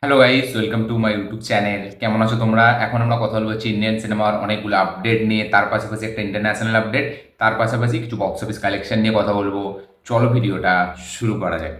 Hello guys, welcome to my YouTube channel. কেমন আছো তোমরা? এখন আমরা কথা বলবো ইন্ডিয়ান সিনেমার অনেকগুলো আপডেট নিয়ে, তার পাশাপাশি একটা ইন্টারন্যাশনাল আপডেট, তার পাশাপাশি কিছু বক্স অফিস কালেকশন নিয়ে কথা বলবো। চলো ভিডিওটা শুরু করা যায়।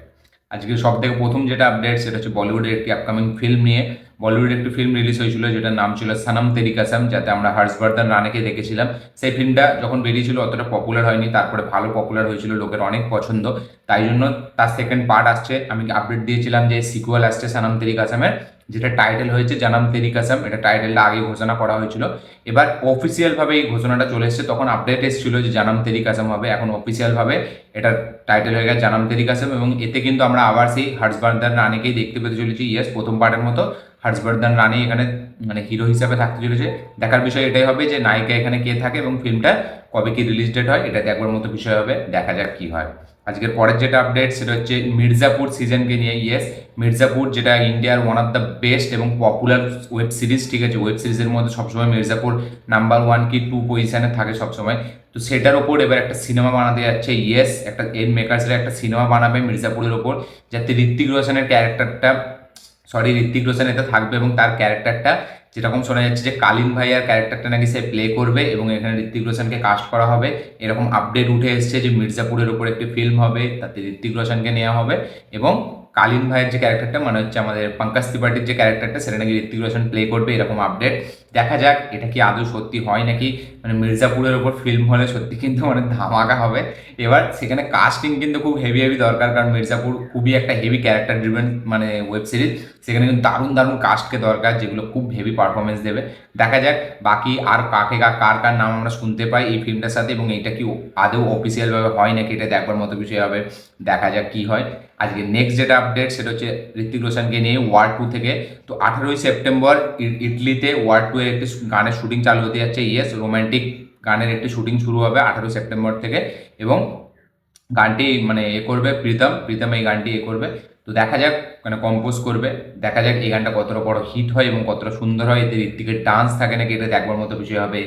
আজকে সব থেকে প্রথম যেটা আপডেট সেটা হচ্ছে বলিউডের একটি আপকামিং ফিল্ম নিয়ে। বলিউডের একটি ফিল্ম রিলিজ হয়েছিল যেটার নাম ছিল সনম তেরি কসম, যাতে আমরা হর্ষবর্ধন রানাকে দেখেছিলাম। সেই ফিল্মটা যখন বেরিয়েছিল অতটা পপুলার হয়নি, তারপরে ভালো পপুলার হয়েছিল, লোকের অনেক পছন্দ। তাই জন্য তার সেকেন্ড পার্ট আসছে। আমি আপডেট দিয়েছিলাম যে সিকুয়াল আসছে সনম তেরি কসমের, যেটা টাইটেল হয়েছে জানাম তেরি কসম। এটা টাইটেলটা আগে ঘোষণা করা হয়েছিল, এবার অফিসিয়াল ভাবে এই ঘোষণাটা চলে এসেছে। তখন আপডেট এসেছিল যে জানাম তেরি কসম হবে, এখন অফিসিয়াল ভাবে এটার টাইটেল হয়ে গেছে জানাম তেরি কসম। এবং এতে কিন্তু আমরা আবার সেই হর্ষবর্ধন রানীকেই দেখতে পেতে চলেছি। ইয়েস, প্রথম পার্টের মতো হর্ষবর্ধন রানী এখানে মানে হিরো হিসাবে থাকতে চলেছে। দেখার বিষয় এটাই হবে যে নায়িকা এখানে কে থাকে এবং ফিল্মটা কবে কি রিলিজ ডেট হয়, এটা দেখবার মতো বিষয় হবে। দেখা যাক কি হয়। আজকের পরের যেটা আপডেট সেটা হচ্ছে মির্জাপুর সিজনকে নিয়ে। ইয়েস, মির্জাপুর যেটা ইন্ডিয়ার ওয়ান অফ দ্য বেস্ট এবং পপুলার ওয়েব সিরিজ, ঠিক আছে? ওয়েব সিরিজের মধ্যে সবসময় মির্জাপুর নাম্বার 1 কি 2 পজিশনে থাকে সবসময়। তো সেটার ওপর এবার একটা সিনেমা বানাতে যাচ্ছে। ইয়েস, একটা এর মেকার্সরা একটা সিনেমা বানাবে মির্জাপুরের ওপর, যাতে ঋত্বিক রোশনের ক্যারেক্টারটা, ঋত্বিক রোশন এতে থাকবে এবং তার ক্যারেক্টারটা যেরকম শোনা যাচ্ছে যে কালীন ভাইয়ার ক্যারেক্টারটা নাকি সে প্লে করবে এবং এখানে ঋত্বিক রোশনকে কাস্ট করা হবে। এরকম আপডেট উঠে এসেছে যে মির্জাপুরের উপর একটি ফিল্ম হবে, তাতে ঋত্বিক রোশনকে নেওয়া হবে এবং কালীন ভাইয়ের যে ক্যারেক্টারটা মানে হচ্ছে আমাদের পঙ্কজ ত্রিপাঠীর যে ক্যারেক্টারটা, সেটা নাকি ঋত্বিক রোশন প্লে করবে, এরকম আপডেট। দেখা যাক এটা কি আদৌ সত্যি হয় নাকি। মানে মির্জাপুরের উপর ফিল্ম হলে সত্যি কিন্তু মানে ধামাকা হবে। এবার সেখানে কাস্টিং কিন্তু খুব হেভি হেভি দরকার, কারণ মির্জাপুর খুবই একটা হেভি ক্যারেক্টার ড্রিভেন মানে ওয়েব সিরিজ। সেখানে কিন্তু দারুণ দারুণ কাস্টকে দরকার, যেগুলো খুব হেভি পারফরমেন্স দেবে। দেখা যাক বাকি আর কাকে কার কার নাম আমরা শুনতে পাই এই ফিল্মটার সাথে, এবং এটা কি আদৌ অফিসিয়ালভাবে হয় নাকি, এটা দেখবার মতো বিষয় হবে। দেখা যাক কি হয়। আজকে নেক্সট যেটা আপডেট সেটা হচ্ছে ঋত্বিক রোশনকে নিয়ে ওয়ার 2 থেকে। তো 18ই সেপ্টেম্বর ইটলিতে ওয়ার 2 এর একটি গানের শুটিং চালু হতে যাচ্ছে। ইয়েস, রোমান্টিক গানের একটি শুটিং শুরু হবে 18 সেপ্টেম্বর থেকে। এবং গানটি মানে এ করবে প্রীতম, এই গানটি এ করবে। তো দেখা যাক, মানে কম্পোজ করবে। দেখা যাক এই গানটা কতটা বড় হিট হয় এবং কতটা সুন্দর হয়, এতে ঋত্বিকের ডান্স থাকে নাকি, এটা দেখবার মতো বিষয় হবে।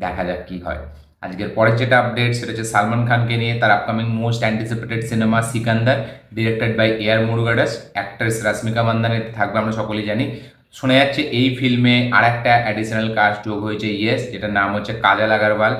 দেখা যাক কি হয়। আজকের পরের যেটা আপডেট সেটা হচ্ছে সালমান খানকে নিয়ে তার upcoming most anticipated cinema Sikandar, directed by AR Murugadoss, actress Rashmika Mandanna এতে থাকবে, আমরা সকলেই জানি। শোনা যাচ্ছে এই ফিল্মে আর একটা অ্যাডিশনাল কাস্ট যোগ হয়েছে। ইয়েস, যেটার নাম হচ্ছে কাজল আগরওয়াল।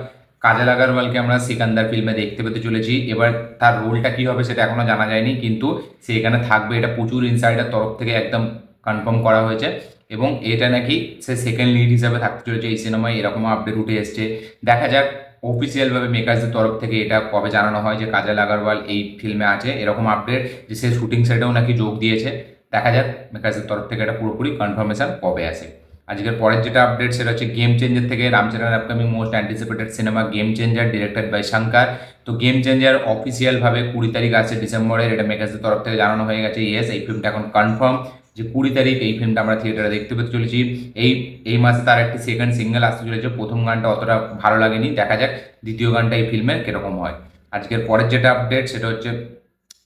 কাজল আগরওয়ালকে আমরা সিকান্দার ফিল্মে দেখতে পেতে চলেছি। এবার তার রোলটা কি হবে সেটা এখনো জানা যায়নি, কিন্তু সে এখানে থাকবে, এটা প্রচুর ইনসাইডার তরফ থেকে একদম কনফার্ম করা হয়েছে। এবং এটা নাকি সে সেকেন্ড লিড হিসাবে থাকতে চলেছে এই সিনেমায়, এরকম আপডেট উঠে এসছে। দেখা যাক অফিসিয়ালভাবে মেকার্সদের তরফ থেকে এটা কবে জানানো হয় যে কাজল আগরওয়াল এই ফিল্মে আছে, এরকম আপডেট যে সে শুটিং সেটেও নাকি যোগ দিয়েছে। দেখা যাক মেকার্সদের তরফ থেকে এটা পুরোপুরি কনফার্মেশন কবে আসে। আজকের পরের যেটা আপডেট সেটা হচ্ছে গেম চেঞ্জার থেকে, রামচরণের upcoming most anticipated cinema game changer, directed by Shankar. তো গেম চেঞ্জার অফিসিয়ালভাবে 20 তারিখ আছে ডিসেম্বরের, এটা মেকার্সদের তরফ থেকে জানানো হয়ে গেছে। ইয়েস, এই ফিল্মটা এখন কনফার্ম যে 20 তারিখ এই ফিল্মটা আমরা থিয়েটারে দেখতে পেতে চলেছি। এই এই মাসে তার একটি সেকেন্ড সিঙ্গেল আসতে চলেছে। প্রথম গানটা অতটা ভালো লাগেনি, দেখা যাক দ্বিতীয় গানটা এই ফিল্মের কিরকম হয়। আজকের পরের যেটা আপডেট সেটা হচ্ছে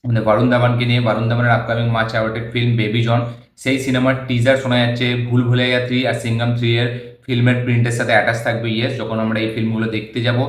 আমাদের বরুণ ধাবানকে নিয়ে। বরুণ ধাবানের upcoming much awaited film Baby John, সেই সিনেমার টিজার শোনা যাচ্ছে ভুল ভুলাইয়া 3 আর সিঙ্ঘম 3 এর ফিল্মের প্রিন্টের সাথে অ্যাটাচ থাকবে। ইয়েস, যখন আমরা এই ফিল্মগুলো দেখতে যাব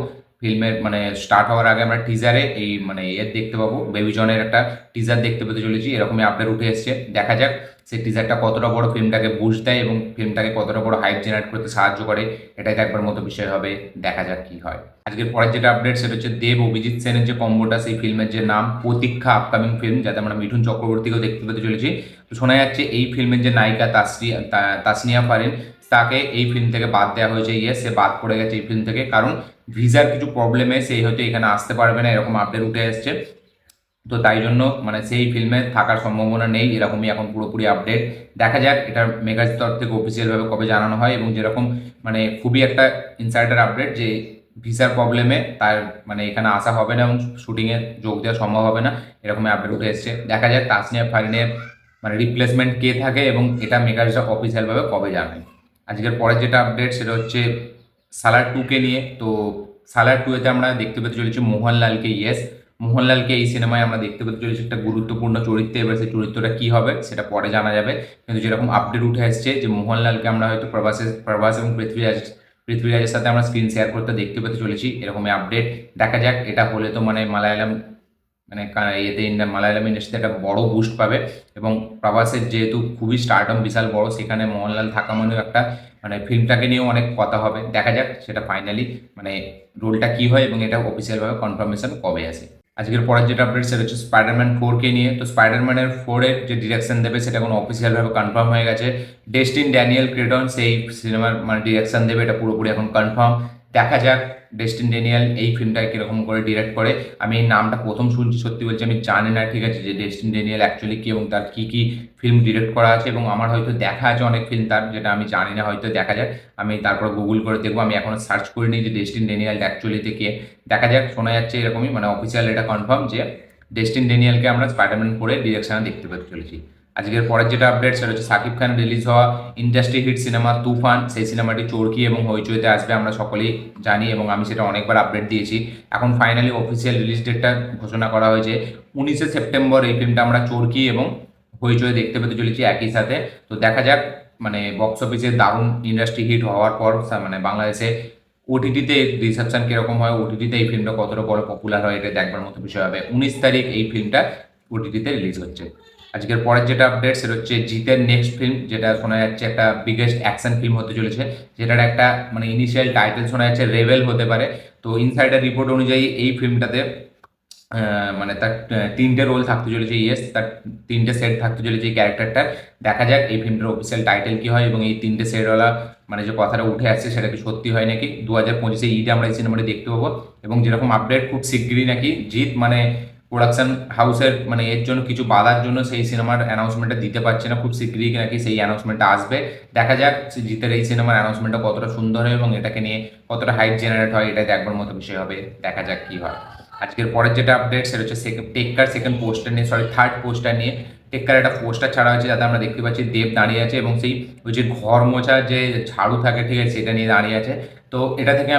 ফিল্মের মানে স্টার্ট হওয়ার আগে আমরা টিজারে এই মানে এর দেখতে পাবো, বেবি জনের একটা টিজার দেখতে পেতে চলেছি, এরকমই আপডেট উঠে এসছে। দেখা যাক সেই টিজারটা কতটা বড় ফিল্মটাকে বুস্ট দেয় এবং ফিল্মটাকে কতটা বড় হাইপ জেনারেট করতে সাহায্য করে, এটাই দেখবার মতো বিষয় হবে। দেখা যাক কি হয়। আজকের পরের যেটা আপডেট সেটা হচ্ছে দেব অভিজিৎ সেনের যে কম্বোটা, সেই ফিল্মের যে নাম প্রতীক্ষা, আপকামিং ফিল্ম, যাতে আমরা মিঠুন চক্রবর্তীকেও দেখতে পেতে চলেছি। তো শোনা যাচ্ছে এই ফিল্মের যে নায়িকা তাসনিয়া ফারিন, তাকে এই ফিল্ম থেকে বাদ দেওয়া হয়েছে। ইয়েস, সে বাদ পড়ে গেছে এই ফিল্ম থেকে, কারণ ভিসার কিছু প্রবলেমে সেই হয়তো এখানে আসতে পারবে না, এরকম আপডেট উঠে এসছে। তো তাই জন্য মানে সেই ফিল্মে থাকার সম্ভাবনা নেই, এরকমই এখন পুরোপুরি আপডেট। দেখা যাক এটা মেগার তরফ থেকে অফিসিয়ালভাবে কবে জানানো হয়। এবং যেরকম মানে খুবই একটা ইনসাইডার আপডেট যে ভিসার প্রবলেমে তার মানে এখানে আসা হবে না এবং শুটিংয়ে যোগ দেওয়া সম্ভব হবে না, এরকমই আপডেট উঠে এসছে। দেখা যাক তাসনিয়া ফারিনের মানে রিপ্লেসমেন্ট কে থাকে এবং এটা মেকার্সরা অফিসিয়ালভাবে কবে জানায়। আজকের পরের যেটা আপডেট সেটা হচ্ছে সালার 2কে নিয়ে। তো সালার 2-এতে আমরা দেখতে পেতে চলেছি মোহনলালকে। ইয়েস, মোহনলালকে এই সিনেমায় আমরা দেখতে পেতে চলেছি একটা গুরুত্বপূর্ণ চরিত্রে। এবার সেই চরিত্রটা কী হবে সেটা পরে জানা যাবে, কিন্তু যেরকম আপডেট উঠে আসছে যে মোহনলালকে আমরা হয়তো প্রভাস এবং পৃথ্বীরাজের সাথে আমরা স্ক্রিন শেয়ার করতে দেখতে পেতে চলেছি, এরকমই আপডেট। দেখা যাক এটা হলে তো মানে মালায়ালাম মানে এতে মালায়ালাম ইন্ডাস্ট্রিতে একটা বড় বুস্ট পাবে। এবং প্রভাসের যেহেতু খুবই স্টারডম বিশাল বড়, সেখানে মোহনলাল থাকা মানেও একটা মানে ফিল্মটাকে নিয়েও অনেক কথা হবে। দেখা যাক সেটা ফাইনালি মানে রোলটা কী হয় এবং এটা অফিসিয়ালভাবে কনফার্মেশন কবে আসে। আজকের পরের যেটা আপডেট সেটা হচ্ছে স্পাইডারম্যান 4কে নিয়ে। তো স্পাইডারম্যানের 4-এর যে ডিরেকশন দেবে সেটা কোনো অফিসিয়ালভাবে কনফার্ম হয়ে গেছে। ডেস্টিন ড্যানিয়েল ক্রেটন সেই সিনেমার মানে ডিরেকশন দেবে, এটা পুরোপুরি এখন কনফার্ম। দেখা যাক ডেস্টিন ড্যানিয়েল এই ফিল্মটাকে কীরকম করে ডিরেক্ট করে। আমি এই নামটা প্রথম শুনছি, সত্যি বলছি আমি জানি না, ঠিক আছে, যে ডেস্টিন ড্যানিয়েল অ্যাকচুয়ালি কী এবং তার কী কী ফিল্ম ডিরেক্ট করা আছে, এবং আমার হয়তো দেখা আছে অনেক ফিল্ম তার, যেটা আমি জানি না, হয়তো দেখা যাক। আমি তারপর গুগল করে দেখবো, আমি এখনও সার্চ করিনি যে ডেস্টিন ড্যানিয়েল অ্যাকচুয়ালিতে কে। দেখা যাক, শোনা যাচ্ছে এরকমই, মানে অফিসিয়াল এটা কনফার্ম যে ডেস্টিন ড্যানিয়েলকে আমরা স্পাইডারম্যান 4-এর ডিরেকশনে দেখতে পেতে চলেছি। আজকের পরের যেটা আপডেট সেটা হচ্ছে শাকিব খান রিলিজ হওয়া ইন্ডাস্ট্রি হিট সিনেমা তুফান, সেই সিনেমাটি চরকি এবং হইচইতে আসবে, আমরা সকলেই জানি এবং আমি সেটা অনেকবার আপডেট দিয়েছি। এখন ফাইনালি অফিসিয়াল রিলিজ ডেটটা ঘোষণা করা হয়েছে 19শে সেপ্টেম্বর। এই ফিল্মটা আমরা চরকি এবং হইচই দেখতে পেতে চলেছি একই সাথে। তো দেখা যাক মানে বক্স অফিসে দারুণ ইন্ডাস্ট্রি হিট হওয়ার পর মানে বাংলাদেশে ওটিটিতে রিসেপশন কীরকম হয়, ওটিটিতে এই ফিল্মটা কতটা বড় পপুলার হয়, এটা দেখবার মতো বিষয় হবে। 19 তারিখ এই ফিল্মটা ওটিটিতে রিলিজ হচ্ছে। আজকের পরের যেটা আপডেট সেটা হচ্ছে জিতের নেক্সট ফিল্ম, যেটা শোনা যাচ্ছে একটা বিগেস্ট অ্যাকশন ফিল্ম হতে চলেছে, যেটার একটা মানে ইনিশিয়াল টাইটেল শোনা যাচ্ছে রেবেল হতে পারে। তো ইনসাইডার রিপোর্ট অনুযায়ী এই ফিল্মটাতে মানে তার 3টে রোল থাকতে চলেছে, ইয়েস, তার 3টে সেট থাকতে চলেছে এই ক্যারেক্টারটার। দেখা যাক এই ফিল্মটার অফিসিয়াল টাইটেল কী হয় এবং এই 3টে সেটওয়ালা মানে যে কথাটা উঠে আসছে সেটা কি সত্যি হয় নাকি। 2025-এ ঈদে আমরা এই সিনেমাটি দেখতে পাবো এবং যেরকম আপডেট খুব শিগগিরই নাকি জিৎ মানে প্রোডাকশন হাউসের মানে এর জন্য কিছু বাধার জন্য সেই সিনেমার অ্যানাউন্সমেন্টটা দিতে পারছে না, খুব শিগগিরই নাকি সেই অ্যানাউন্সমেন্টটা আসবে। দেখা যাক জিতের এই সিনেমার অ্যানাউন্সমেন্টটা কতটা সুন্দর হয় এবং এটাকে নিয়ে কতটা হাইপ জেনারেট হয়, এটা দেখবার মতো বিষয় হবে। দেখা যাক কী হয়। আজকের পরের যেটা আপডেট সেটা হচ্ছে টেক্কার সেকেন্ড পোস্টার নিয়ে, সরি থার্ড পোস্টার নিয়ে। টেক্কার একটা পোস্টার ছাড়া হয়েছে যাতে আমরা দেখতে পাচ্ছি দেব দাঁড়িয়ে আছে এবং সেই ওই যে ঘর মোছা যে ঝাড়ু থাকে, ঠিক আছে, সেটা নিয়ে দাঁড়িয়ে আছে। তো এটা থেকে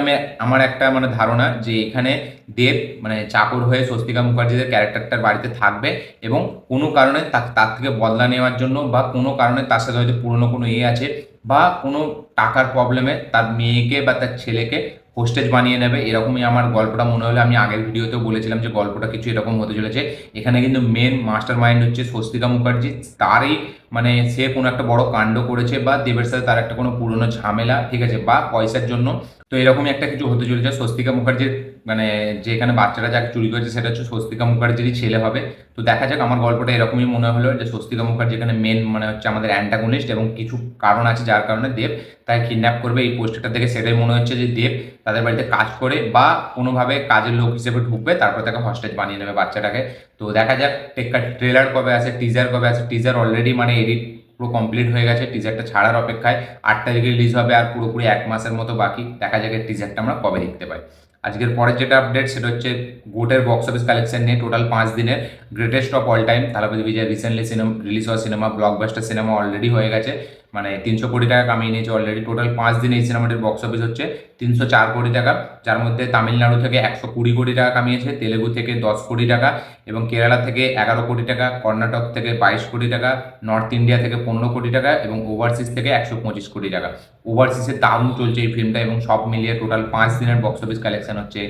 আমার একটা মানে ধারণা যে এখানে দেব মানে চাকর হয়ে স্বস্তিকা মুখার্জিদের ক্যারেক্টারটার বাড়িতে থাকবে এবং কোনো কারণে তার থেকে বদলা নেওয়ার জন্য বা কোনো কারণে তার সাথে হয়তো পুরনো কোনো আছে বা কোনো টাকার প্রবলেমে তার মেয়েকে বা তার ছেলেকে হোস্টেজ বানিয়ে নেবে, এরকমই আমার গল্পটা মনে হলো। আমি আগের ভিডিওতেও বলেছিলাম যে গল্পটা কিছু এরকম হতে চলেছে। এখানে কিন্তু মেন মাস্টার মাইন্ড হচ্ছে স্বস্তিকা মুখার্জি, তারই মানে সে কোনো একটা বড় কাণ্ড করেছে বা দেবের সাথে তার একটা কোনো পুরনো ঝামেলা, ঠিক আছে, বা পয়সার জন্য। তো এরকমই একটা কিছু হতে চলেছে। স্বস্তিকা মুখার্জির মানে যে এখানে বাচ্চারা যাকে চুরি করেছে সেটা হচ্ছে স্বস্তিকা মুখার্জিরই ছেলে হবে। তো দেখা যাক, আমার গল্পটা এরকমই মনে হলো যে স্বস্তিকা মুখার্জি এখানে মেন মানে হচ্ছে আমাদের অ্যান্টাগনিস্ট এবং কিছু কারণ আছে যার কারণে দেব তাকে কিডন্যাপ করবে। এই পোস্টারটা থেকে সেটাই মনে হচ্ছে যে দেব তাদের বাড়িতে কাজ করে বা কোনোভাবে কাজের লোক হিসেবে ঢুকবে, তারপর তাকে হস্টেজ বানিয়ে নেবে বাচ্চাটাকে। তো দেখা যাক টেক্কার ট্রেলার কবে আসে, টিজার কবে আসে। টিজার অলরেডি মানে এডিট পুরো কমপ্লিট হয়ে গেছে, টিজারটা ছাড়ার অপেক্ষায়। 8 তারিখে রিলিজ হবে আর পুরোপুরি 1 মাসের মতো বাকি। দেখা যাক এই টিজারটা আমরা কবে দেখতে পাই। আজকের পরের যেটা আপডেট সেটা হচ্ছে গোটের বক্স অফিস কালেকশন নিয়ে। টোটাল 5 দিনের greatest of all time Thalapathy Vijay recently cinema release হওয়া সিনেমা, ব্লকবাস্টার সিনেমা অলরেডি হয়ে গেছে, মানে 300 কোটি টাকা কামিয়ে নিয়েছে অলরেডি। টোটাল 5 দিনে এই সিনেমাটির বক্স অফিস হচ্ছে 304 কোটি টাকা, যার মধ্যে তামিলনাড়ু থেকে 120 কোটি টাকা কামিয়েছে, তেলেগু থেকে 10 কোটি টাকা এবং কেরালা থেকে 11 কোটি টাকা, কর্ণাটক থেকে 22 কোটি টাকা, নর্থ ইন্ডিয়া থেকে 15 কোটি টাকা এবং ওভারসিজ থেকে 125 কোটি টাকা। ওভারসিজে দারুণ চলছে এই ফিল্মটা এবং সব মিলিয়ে টোটাল 5 দিনের বক্স অফিস কালেকশন হচ্ছে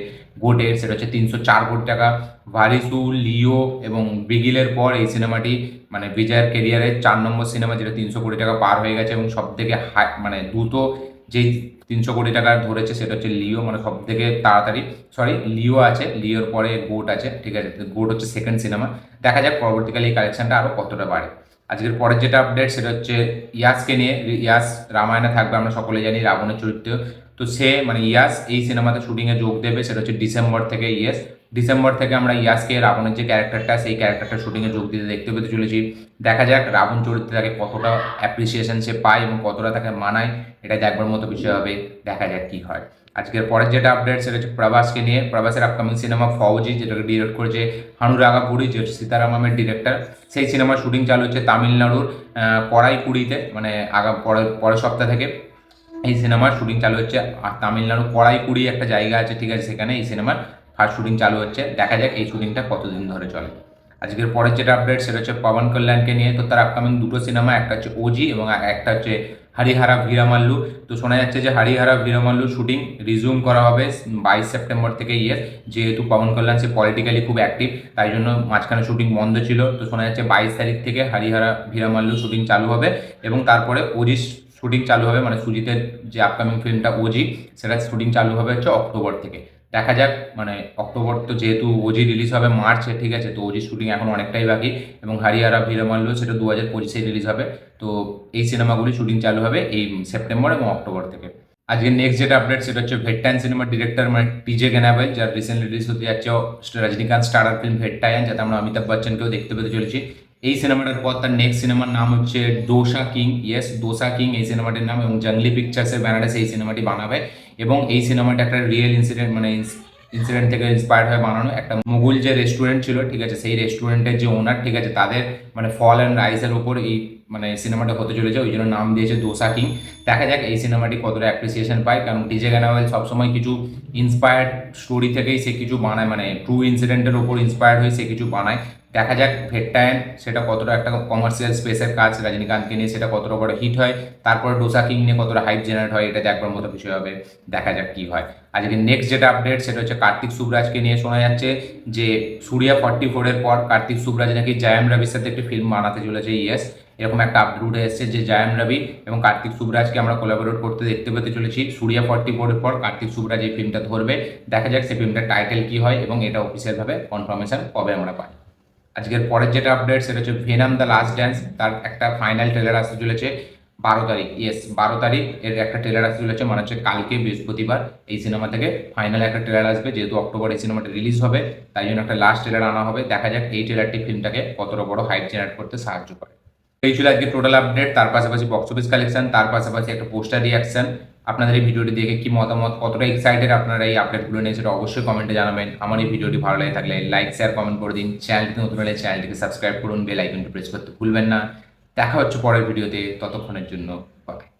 গোটের সেটা হচ্ছে 304 কোটি টাকা। ভারিসু, লিও এবং বিগিলের পর এই সিনেমাটি মানে বিজয়ের কেরিয়ারের 4 নম্বর সিনেমা, যেটা 300 কোটি টাকা পার হয়ে গেছে এবং সব থেকে মানে দ্রুত যেই 300 কোটি টাকা ধরেছে সেটা হচ্ছে লিও, মানে সব থেকে তাড়াতাড়ি। সরি, লিও আছে, লিওর পরে গোট আছে, ঠিক আছে, গোট হচ্ছে সেকেন্ড সিনেমা। দেখা যাক পরবর্তীকালে এই কালেকশনটা আরও কতটা বাড়ে। আজকের পরের যেটা আপডেট সেটা হচ্ছে ইয়াসকে নিয়ে। ইয়াস রামায়ণে থাকবে, আমরা সকলে জানি, রাবণের চরিত্র। তো সে মানে ইয়াস এই সিনেমাতে শুটিংয়ে যোগ দেবে, সেটা হচ্ছে ডিসেম্বর থেকে। ডিসেম্বর থেকে আমরা ইয়াসকে রাবণের যে ক্যারেক্টারটা সেই ক্যারেক্টারটা শুটিংয়ে যোগ দিতে দেখতে পেতে চলেছি। দেখা যাক রাবণ চরিত্রে তাকে কতটা অ্যাপ্রিসিয়েশন সে পায় এবং কতটা তাকে মানায়, এটা দেখবার মতো বিষয় হবে। দেখা যাক কী হয়। আজকের পরের যেটা আপডেট সেটা হচ্ছে প্রভাসকে নিয়ে। প্রভাসের আপকামিং সিনেমা ফৌজি, যেটাকে ডিরেক্ট করেছে হানুরাগাপুরি, যে সীতারামের ডিরেক্টর। সেই সিনেমার শুটিং চালু হচ্ছে তামিলনাড়ুর কড়াইকুড়িতে, মানে পরের সপ্তাহ থেকে এই সিনেমার শুটিং চালু হচ্ছে। আর তামিলনাড়ু কড়াইকুড়ি একটা জায়গা আছে, ঠিক আছে, সেখানে এই সিনেমার ফার্স্ট শুটিং চালু হচ্ছে। দেখা যাক এই শুটিংটা কতদিন ধরে চলে। আজকের পরের যেটা আপডেট সেটা হচ্ছে পবন কল্যাণকে নিয়ে। তো তার আপকামিং দুটো সিনেমা, একটা হচ্ছে ওজি এবং একটা হচ্ছে হরিহারা ভিরামাল্লু। তো শোনা যাচ্ছে যে হরিহারা ভিরামাল্লু শুটিং রিজিউম করা হবে 22 সেপ্টেম্বর থেকে। যেহেতু পবন কল্যাণ সে পলিটিক্যালি খুব অ্যাক্টিভ, তাই জন্য মাঝখানে শুটিং বন্ধ ছিল। তো শোনা যাচ্ছে 22 তারিখ থেকে হরিহারা ভিরামাল্লু শুটিং চালু হবে এবং তারপরে ওজি শুটিং চালু হবে, মানে সুজিতের যে আপকামিং ফিল্মটা ওজি, সেটা শুটিং চালু হবে হচ্ছে অক্টোবর থেকে। দেখা যাক, মানে অক্টোবর তো যেহেতু ওজি রিলিজ হবে মার্চে, ঠিক আছে, তো ওজি শুটিং এখন অনেকটাই বাকি এবং হরিয়ারা ভিরামাল্লু সেটা 2025-এ রিলিজ হবে। তো এই সিনেমাগুলি শুটিং চালু হবে এই সেপ্টেম্বর এবং অক্টোবর থেকে। আজকে নেক্সট যেটা আপডেট সেটা হচ্ছে ভেট্টায়ান সিনেমার ডিরেক্টর মানে টিজে গ্যানাবেল, যার রিসেন্টলি রিলিজ হতে যাচ্ছে রজনীকান্ত স্টারার ফিল্ম ভেট্টায়ান, যাতে আমরা অমিতাভ বচ্চনকেও দেখতে পেতে চলেছি। এই সিনেমাটার পর তার নেক্সট সিনেমার নাম হচ্ছে দোসা কিং। দোসা কিং এই সিনেমাটির নাম, এবং জঙ্গলি পিকচার্সের ব্যানারে সেই সিনেমাটি বানাবে। এবং এই সিনেমাটা একটা রিয়েল ইনসিডেন্ট, মানে ইনসিডেন্ট থেকে ইন্সপায়ার্ড হয়ে বানানো। একটা মুঘল যে রেস্টুরেন্ট ছিল, ঠিক আছে, সেই রেস্টুরেন্টের যে ওনার, ঠিক আছে, তাদের মানে ফল অ্যান্ড রাইসের ওপর এই মানে সিনেমাটা হতে চলেছে, ওই জন্য নাম দিয়েছে দোসা কিং। দেখা যাক এই সিনেমাটি কতটা অ্যাপ্রিসিয়েশন পায়, কারণ টিজে গ্যানাওয়েল সবসময় কিছু ইন্সপায়ার্ড স্টোরি থেকেই সে কিছু বানায়, মানে ট্রু ইনসিডেন্টের ওপর ইন্সপায়ার্ড হয়ে সে কিছু বানায়। দেখা যাক ভেট্টায়ান সেটা কতটা একটা কমার্শিয়াল স্পেসের কাজ রজনীকান্তকে নিয়ে, সেটা কতটা বড় হিট হয়, তারপরে ডোসা কিং নিয়ে কতটা হাইপ জেনারেট হয়, এটা দেখবার মতো বিষয় হবে। দেখা যাক কি হয়। আজকে নেক্সট যেটা আপডেট সেটা হচ্ছে কার্তিক সুবরাজকে নিয়ে। শোনা যাচ্ছে যে সুরিয়া 44-এর পর কার্তিক সুবরাজ নাকি জয়াম রবির সাথে একটি ফিল্ম বানাতে চলেছে। এরকম একটা আপডেট উঠে এসেছে যে জয়াম রবি এবং কার্তিক সুবরাজকে আমরা কোলাবোরেট করতে দেখতে পেতে চলেছি। সুরিয়া 44-এর পর কার্তিক সুবরাজ এই ফিল্মটা ধরবে। দেখা যাক সেই ফিল্মটার টাইটেল কি হয় এবং এটা অফিসিয়ালভাবে কনফার্মেশন কবে আমরা পাই। আজকের পরের যেটা আপডেট সেটা হচ্ছে ভেনাম দ্য লাস্ট ড্যান্স, তার একটা ফাইনাল ট্রেলার আসতে চলেছে 12 তারিখ। 12 তারিখ এর একটা ট্রেলার আসতে চলেছে, মানে হচ্ছে কালকে বৃহস্পতিবার এই সিনেমা থেকে ফাইনাল একটা ট্রেলার আসবে। যেহেতু অক্টোবর এই সিনেমাটা রিলিজ হবে, তাই জন্য একটা লাস্ট ট্রেলার আনা হবে। দেখা যাক এই ট্রেলারটি ফিল্মটাকে কতটা বড় হাইপ জেনারেট করতে সাহায্য করে। এই ছিল আজকে টোটাল আপডেট, তার পাশাপাশি বক্স অফিস কালেকশন, তার পাশাপাশি একটা পোস্টার রিয়াকশন। আপনাদের এই ভিডিওটি দেখে কি মতামত, কতটা এক্সাইটেড আপনারা এই আপডেটগুলো নিয়ে, সেটা অবশ্যই কমেন্টে জানাবেন। আমার এই ভিডিওটি ভালো লাগে থাকলে লাইক শেয়ার কমেন্ট করে দিন। চ্যানেলটি নতুন হলে চ্যানেলটিকে সাবস্ক্রাইব করুন, বেল আইকনটি প্রেস করতে ভুলবেন না। দেখা হচ্ছে পরের ভিডিওতে, ততক্ষণের জন্য বাই।